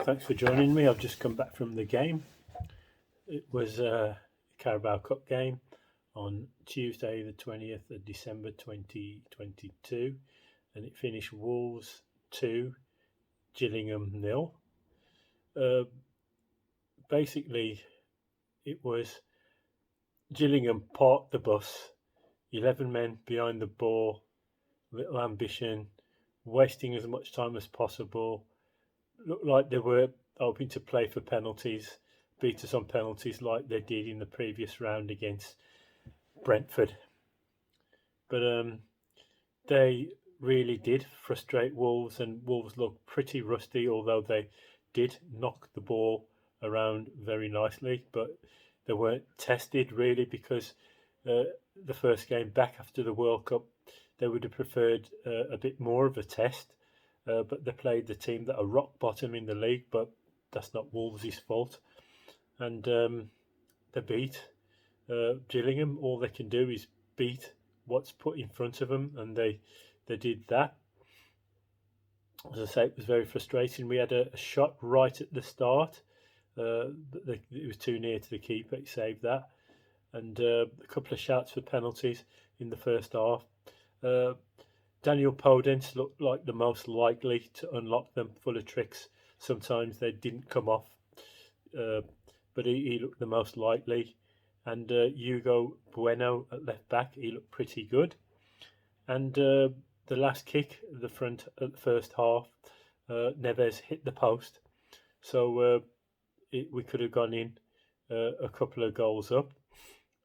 thanks for joining me. I've just come back from the game. It was a Carabao Cup game on Tuesday the 20th of December 2022, and it finished Wolves 2, Gillingham 0. Basically, it was Gillingham parked the bus, 11 men behind the ball, little ambition, wasting as much time as possible. Looked like they were hoping to play for penalties, beat us on penalties like they did in the previous round against Brentford. But they really did frustrate Wolves, and Wolves looked pretty rusty, although they did knock the ball around very nicely. But they weren't tested really, because the first game back after the World Cup, they would have preferred a bit more of a test. But they played the team that are rock bottom in the league, but that's not Wolves' fault. And they beat Gillingham. All they can do is beat what's put in front of them, and they did that. As I say, it was very frustrating. We had a shot right at the start, but it was too near to the keeper. He saved that. And a couple of shots for penalties in the first half. Daniel Podence looked like the most likely to unlock them, full of tricks. Sometimes they didn't come off, but he looked the most likely. And Hugo Bueno at left back, he looked pretty good. And the last kick at the front at the first half, Neves hit the post. So we could have gone in a couple of goals up.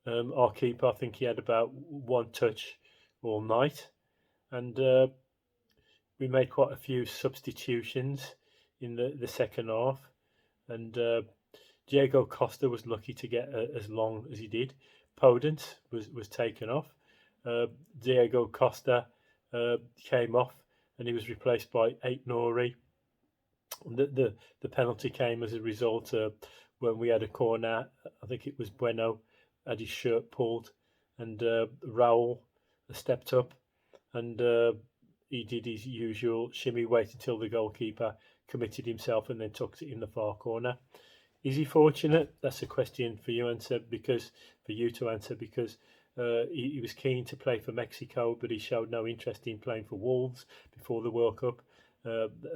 Our keeper, I think he had about one touch all night. And we made quite a few substitutions in the second half. And Diego Costa was lucky to get as long as he did. Podence was taken off. Diego Costa came off, and he was replaced by Aït-Nouri. The penalty came as a result when we had a corner. I think it was Bueno had his shirt pulled, and Raul stepped up, and he did his usual shimmy, waited until the goalkeeper committed himself, and then tucked it in the far corner. Is he fortunate? That's a question for you to answer, because he was keen to play for Mexico, but he showed no interest in playing for Wolves before the World Cup,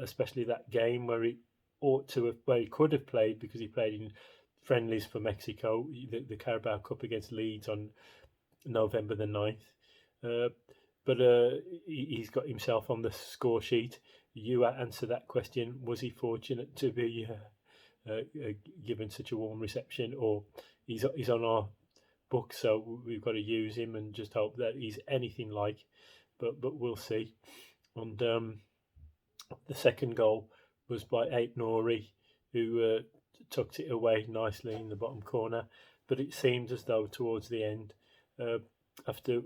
especially that game where he could have played, because he played in friendlies for Mexico, the Carabao Cup against Leeds on November the 9th. But he's got himself on the score sheet. You answer that question. Was he fortunate to be given such a warm reception, or he's on our book, so we've got to use him and just hope that he's anything like, but we'll see. And the second goal was by Aït-Nouri, who tucked it away nicely in the bottom corner. But it seemed as though towards the end, after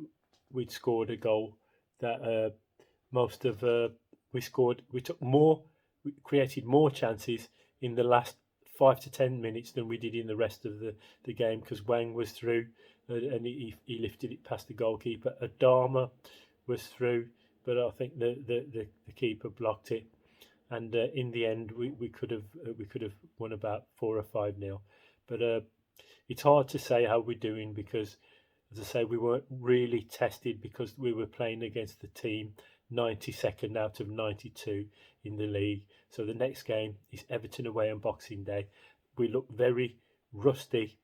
we'd scored a goal, that we created more chances in the last 5 to 10 minutes than we did in the rest of the game, because Wang was through, and he lifted it past the goalkeeper. Adama was through, but I think the keeper blocked it, and in the end we could have won about 4 or 5-0. But it's hard to say how we're doing, because, as I say, we weren't really tested, because we were playing against the team 92nd out of 92 in the league. So the next game is Everton away on Boxing Day. We looked very rusty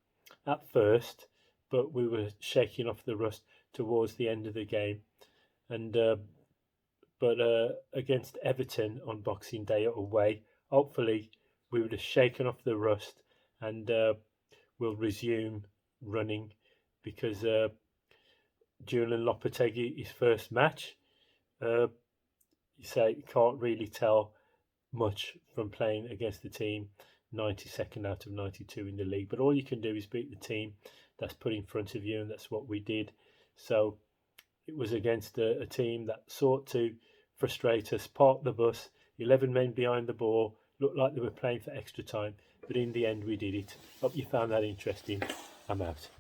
at first, but we were shaking off the rust towards the end of the game. And but against Everton on Boxing Day away, hopefully we would have shaken off the rust, and we'll resume running, because Julian Lopetegui, his first match, you say you can't really tell much from playing against the team 92nd out of 92 in the league, but all you can do is beat the team that's put in front of you, and that's what we did. So it was against a team that sought to frustrate us, park the bus, 11 men behind the ball, looked like they were playing for extra time, but in the end we did it. Hope you found that interesting. I'm out.